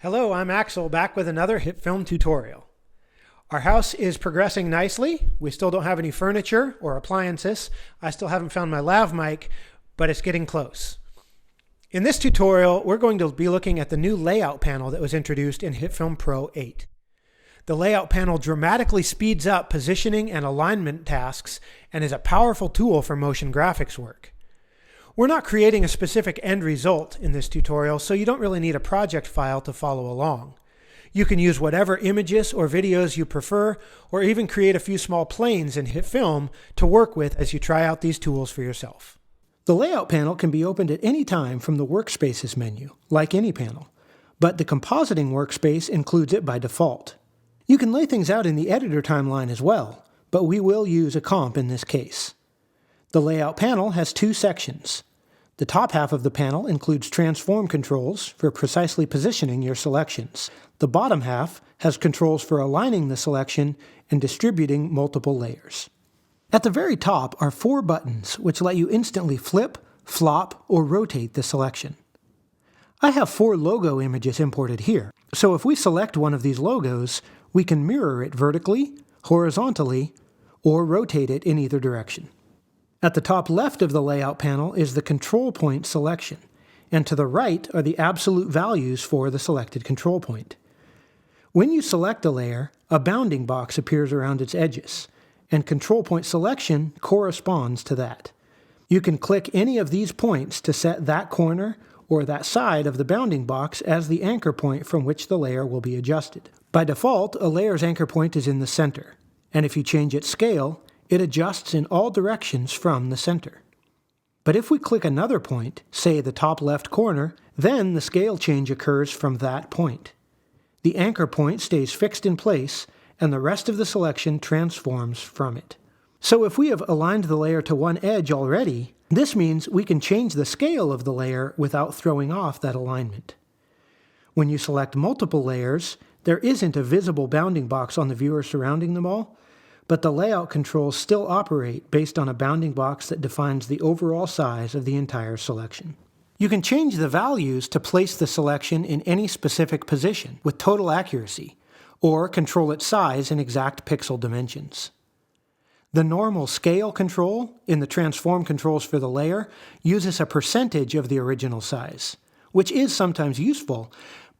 Hello, I'm Axel, back with another HitFilm tutorial. Our house is progressing nicely. We still don't have any furniture or appliances. I still haven't found my lav mic, but it's getting close. In this tutorial, we're going to be looking at the new layout panel that was introduced in HitFilm Pro 8. The layout panel dramatically speeds up positioning and alignment tasks and is a powerful tool for motion graphics work. We're not creating a specific end result in this tutorial, so you don't really need a project file to follow along. You can use whatever images or videos you prefer, or even create a few small planes in HitFilm to work with as you try out these tools for yourself. The layout panel can be opened at any time from the Workspaces menu, like any panel, but the compositing workspace includes it by default. You can lay things out in the editor timeline as well, but we will use a comp in this case. The layout panel has two sections. The top half of the panel includes transform controls for precisely positioning your selections. The bottom half has controls for aligning the selection and distributing multiple layers. At the very top are 4 buttons which let you instantly flip, flop, or rotate the selection. I have 4 logo images imported here, so if we select one of these logos, we can mirror it vertically, horizontally, or rotate it in either direction. At the top left of the layout panel is the control point selection, and to the right are the absolute values for the selected control point. When you select a layer, a bounding box appears around its edges, and control point selection corresponds to that. You can click any of these points to set that corner or that side of the bounding box as the anchor point from which the layer will be adjusted. By default, a layer's anchor point is in the center, and if you change its scale, it adjusts in all directions from the center. But if we click another point, say the top left corner, then the scale change occurs from that point. The anchor point stays fixed in place, and the rest of the selection transforms from it. So if we have aligned the layer to one edge already, this means we can change the scale of the layer without throwing off that alignment. When you select multiple layers, there isn't a visible bounding box on the viewer surrounding them all, but the layout controls still operate based on a bounding box that defines the overall size of the entire selection. You can change the values to place the selection in any specific position with total accuracy, or control its size in exact pixel dimensions. The normal scale control in the transform controls for the layer uses a percentage of the original size, which is sometimes useful,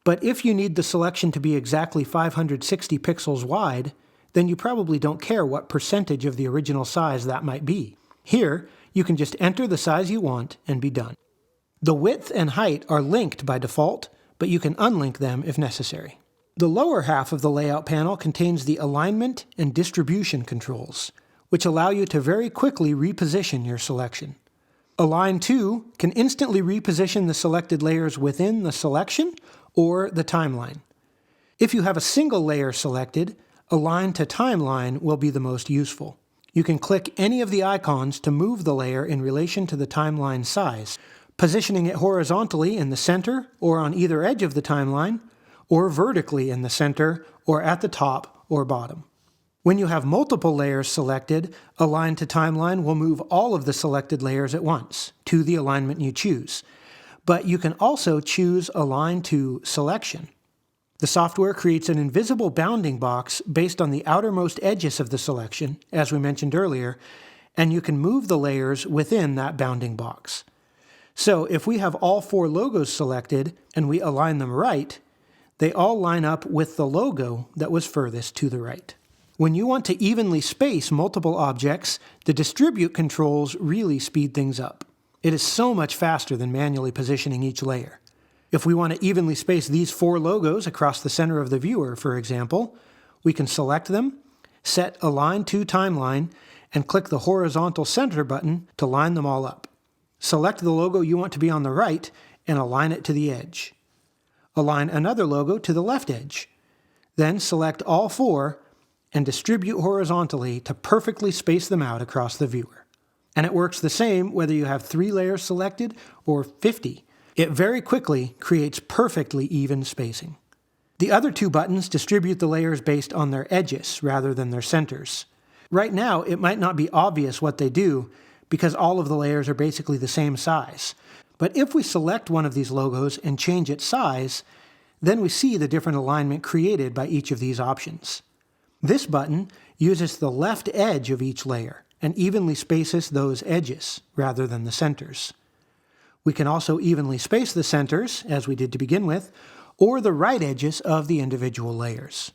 but if you need the selection to be exactly 560 pixels wide, then you probably don't care what percentage of the original size that might be. Here, you can just enter the size you want and be done. The width and height are linked by default, but you can unlink them if necessary. The lower half of the layout panel contains the alignment and distribution controls, which allow you to very quickly reposition your selection. Align To can instantly reposition the selected layers within the selection or the timeline. If you have a single layer selected, Align to Timeline will be the most useful. You can click any of the icons to move the layer in relation to the timeline size, positioning it horizontally in the center or on either edge of the timeline, or vertically in the center or at the top or bottom. When you have multiple layers selected, Align to Timeline will move all of the selected layers at once to the alignment you choose. But you can also choose Align to Selection. The software creates an invisible bounding box based on the outermost edges of the selection, as we mentioned earlier, and you can move the layers within that bounding box. So if we have all 4 logos selected and we align them right, they all line up with the logo that was furthest to the right. When you want to evenly space multiple objects, the distribute controls really speed things up. It is so much faster than manually positioning each layer. If we want to evenly space these 4 logos across the center of the viewer, for example, we can select them, set Align to Timeline, and click the horizontal center button to line them all up. Select the logo you want to be on the right and align it to the edge. Align another logo to the left edge. Then select all 4 and distribute horizontally to perfectly space them out across the viewer. And it works the same whether you have 3 layers selected or 50. It very quickly creates perfectly even spacing. The other 2 buttons distribute the layers based on their edges rather than their centers. Right now, it might not be obvious what they do because all of the layers are basically the same size. But if we select one of these logos and change its size, Then we see the different alignment created by each of these options. This button uses the left edge of each layer and evenly spaces those edges rather than the centers. We can also evenly space the centers, as we did to begin with, or the right edges of the individual layers.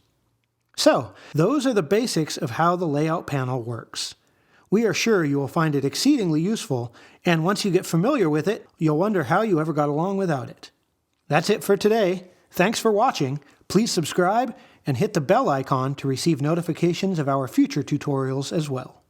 So, those are the basics of how the layout panel works. We are sure you will find it exceedingly useful, and once you get familiar with it, you'll wonder how you ever got along without it. That's it for today. Thanks for watching. Please subscribe and hit the bell icon to receive notifications of our future tutorials as well.